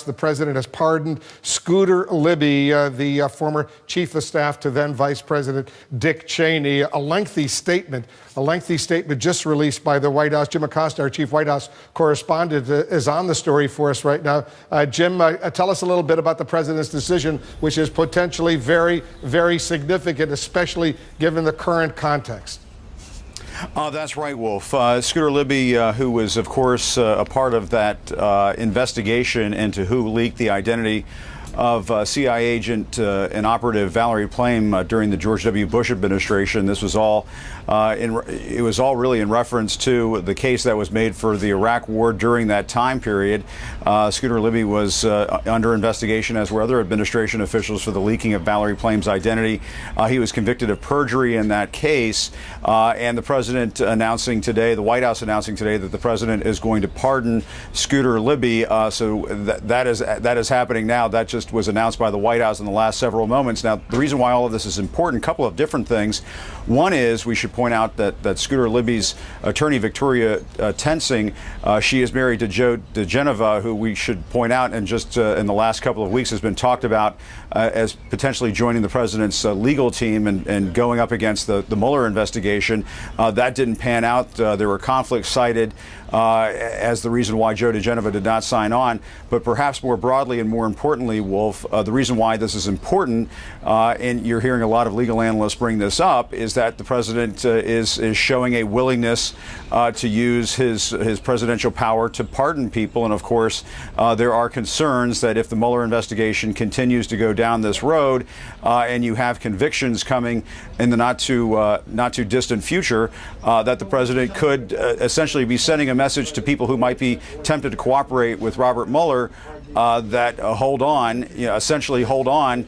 The president has pardoned Scooter Libby, the former chief of staff to then Vice President Dick Cheney. A lengthy statement just released by the White House. Jim Acosta, our chief White House correspondent, is on the story for us right now. Jim, tell us a little bit about the president's decision, which is potentially very, very significant, especially given the current context. That's right, Wolf. Scooter Libby, who was, of course, a part of that investigation into who leaked the identity of CIA agent and operative Valerie Plame during the George W. Bush administration. This was all it was all really in reference to the case that was made for the Iraq War during that time period. Scooter Libby was under investigation, as were other administration officials, for the leaking of Valerie Plame's identity. He was convicted of perjury in that case, and the president announcing today, the White House announcing today, that the president is going to pardon Scooter Libby. So that is happening now. That just was announced by the White House in the last several moments. Now, the reason why all of this is important, a couple of different things. One is we should point out that Scooter Libby's attorney, Victoria Tensing, she is married to Joe DeGenova, who we should point out, and just in the last couple of weeks has been talked about as potentially joining the president's legal team and going up against the Mueller investigation. That didn't pan out. There were conflicts cited as the reason why Joe DeGenova did not sign on. But perhaps more broadly and more importantly, Wolf, the reason why this is important, and you're hearing a lot of legal analysts bring this up, is that the president is showing a willingness to use his presidential power to pardon people. And of course, there are concerns that if the Mueller investigation continues to go down this road, and you have convictions coming in the not too distant future, that the president could essentially be sending a message to people who might be tempted to cooperate with Robert Mueller that hold on, essentially hold on,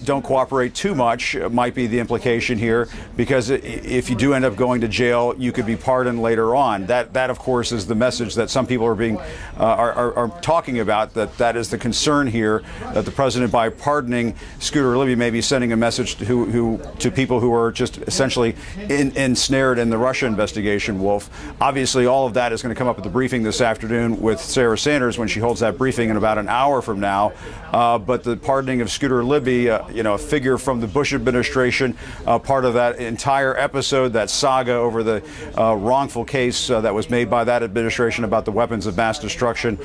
don't cooperate too much, might be the implication here, because if you do end up going to jail, you could be pardoned later on. That of course is the message that some people are talking about, that is the concern here, that the president, by pardoning Scooter Libby, may be sending a message to people who are just essentially ensnared in the Russia investigation, Wolf. Obviously, all of that is going to come up at the briefing this afternoon with Sarah Sanders when she holds that briefing in about an hour from now. But the pardoning of Scooter Libby, a figure from the Bush administration, part of that entire episode, that saga over the wrongful case that was made by that administration about the weapons of mass destruction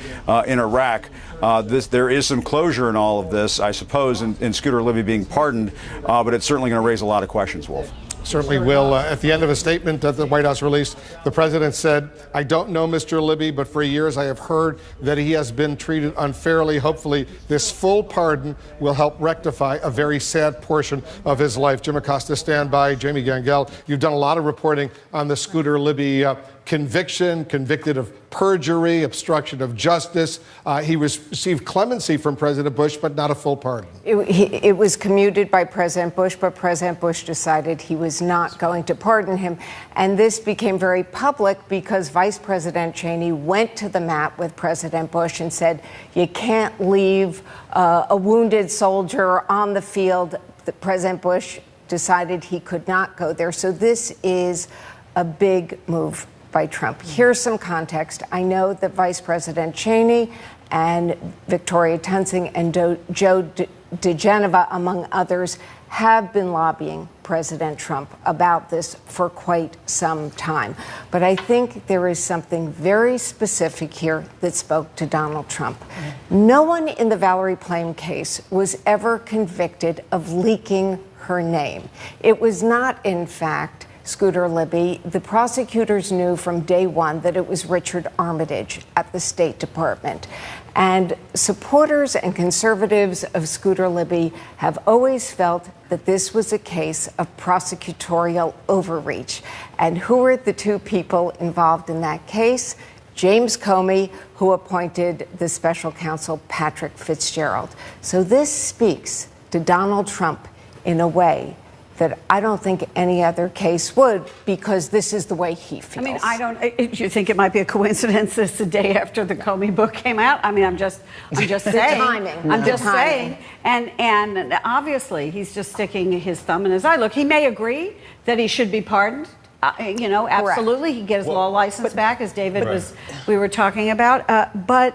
in Iraq. There is some closure in all of this, I suppose, in Scooter Libby being pardoned, but it's certainly going to raise a lot of questions, Wolf. Certainly will. At the end of a statement that the White House released, the president said, "I don't know Mr. Libby, but for years I have heard that he has been treated unfairly. Hopefully this full pardon will help rectify a very sad portion of his life." Jim Acosta, stand by. Jamie Gangel, you've done a lot of reporting on the Scooter Libby conviction, convicted of perjury, obstruction of justice. He received clemency from President Bush, but not a full pardon. It was commuted by President Bush, but President Bush decided he was not going to pardon him. And this became very public because Vice President Cheney went to the mat with President Bush and said, you can't leave a wounded soldier on the field. President Bush decided he could not go there. So this is a big move by Trump. Here's some context. I know that Vice President Cheney and Victoria Tensing and Joe DeGenova, among others, have been lobbying President Trump about this for quite some time. But I think there is something very specific here that spoke to Donald Trump. No one in the Valerie Plame case was ever convicted of leaking her name. It was not, in fact, Scooter Libby. The prosecutors knew from day one that it was Richard Armitage at the State Department. And supporters and conservatives of Scooter Libby have always felt that this was a case of prosecutorial overreach. And who were the two people involved in that case? James Comey, who appointed the special counsel Patrick Fitzgerald. So this speaks to Donald Trump in a way that I don't think any other case would, because this is the way he feels. I mean, you think it might be a coincidence it's the day after the Comey book came out? I mean, I'm just saying. Timing. I'm just saying. And obviously, he's just sticking his thumb in his eye. Look, he may agree that he should be pardoned. Absolutely. He can get his law license back, as David we were talking about. But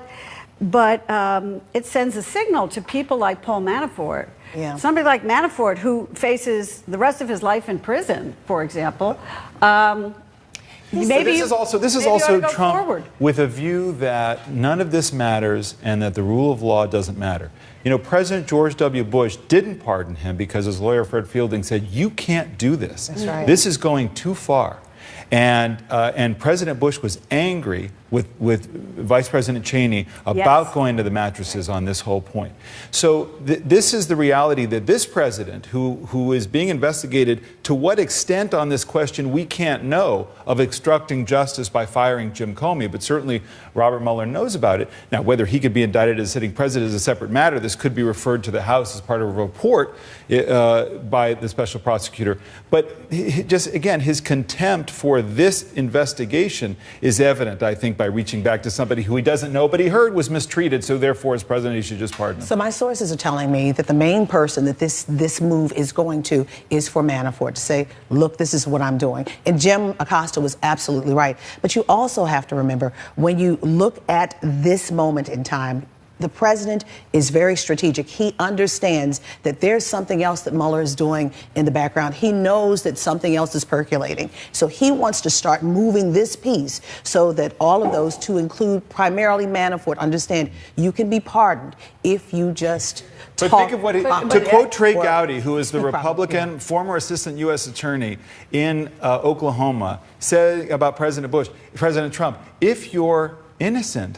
it sends a signal to people like Paul Manafort. Yeah. Somebody like Manafort, who faces the rest of his life in prison, for example. This is also Trump forward with a view that none of this matters and that the rule of law doesn't matter. You know, President George W. Bush didn't pardon him because his lawyer Fred Fielding said, "You can't do this. That's right. This is going too far." And President Bush was angry with Vice President Cheney about going to the mattresses on this whole point. So this is the reality that this president, who is being investigated, to what extent on this question we can't know, of obstructing justice by firing Jim Comey, but certainly Robert Mueller knows about it. Now, whether he could be indicted as sitting president is a separate matter. This could be referred to the House as part of a report by the special prosecutor. But just, again, his contempt for this investigation is evident, I think, by reaching back to somebody who he doesn't know but he heard was mistreated, so therefore as president he should just pardon him. So my sources are telling me that the main person that this move is going to is for Manafort to say, look, this is what I'm doing. And Jim Acosta was absolutely right. But you also have to remember, when you look at this moment in time, the president is very strategic. He understands that there's something else that Mueller is doing in the background. He knows that something else is percolating. So he wants to start moving this piece so that all of those, to include primarily Manafort, understand you can be pardoned if you just But talk. think of what to quote Trey Gowdy, who is the Republican former assistant U.S. attorney in Oklahoma, said about President Bush, President Trump, if you're innocent,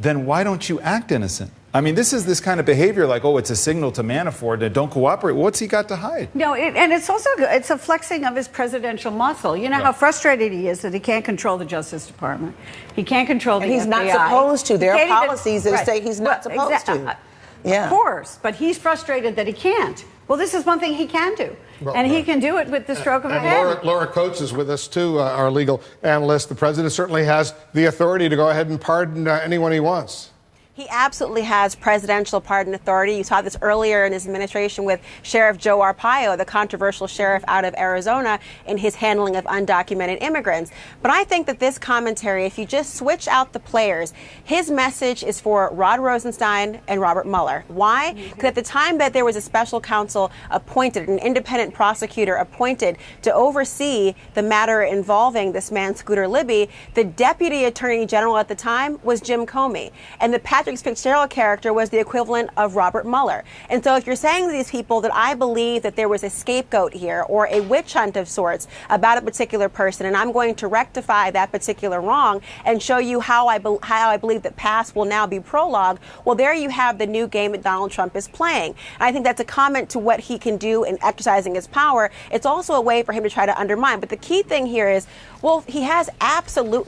then why don't you act innocent? I mean, this is this kind of behavior like, oh, it's a signal to Manafort that don't cooperate. What's he got to hide? No, and it's also it's a flexing of his presidential muscle. You know how frustrated he is that he can't control the Justice Department. He can't control the FBI. And he's not supposed to. There are policies that say he's not supposed to. Yeah. Of course, but he's frustrated that he can't. Well, this is one thing he can do. And he can do it with the stroke of a pen. Laura Coates is with us, too, our legal analyst. The president certainly has the authority to go ahead and pardon anyone he wants. He absolutely has presidential pardon authority. You saw this earlier in his administration with Sheriff Joe Arpaio, the controversial sheriff out of Arizona, in his handling of undocumented immigrants. But I think that this commentary, if you just switch out the players, his message is for Rod Rosenstein and Robert Mueller. Why? Because at the time that there was a special counsel appointed, an independent prosecutor appointed to oversee the matter involving this man, Scooter Libby, the deputy attorney general at the time was Jim Comey. And the Patrick Fitzgerald character was the equivalent of Robert Mueller. And so if you're saying to these people that I believe that there was a scapegoat here or a witch hunt of sorts about a particular person, and I'm going to rectify that particular wrong and show you how I believe that past will now be prologue, well, there you have the new game that Donald Trump is playing. And I think that's a comment to what he can do in exercising his power. It's also a way for him to try to undermine. But the key thing here is, well, he has absolute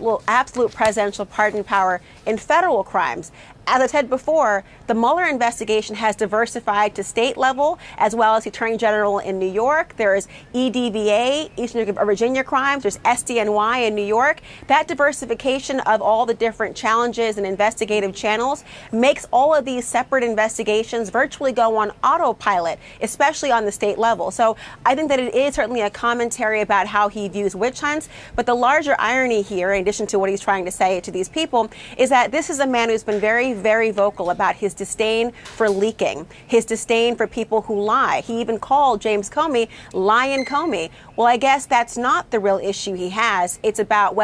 presidential pardon power in federal crimes. As I said before, the Mueller investigation has diversified to state level as well as the Attorney General in New York. There is EDVA, Eastern Virginia crimes. There's SDNY in New York. That diversification of all the different challenges and investigative channels makes all of these separate investigations virtually go on autopilot, especially on the state level. So I think that it is certainly a commentary about how he views witch hunts. But the larger irony here, in addition to what he's trying to say to these people, is that this is a man who's been very vocal about his disdain for leaking, his disdain for people who lie. He even called James Comey Lying Comey. Well, I guess that's not the real issue he has. It's about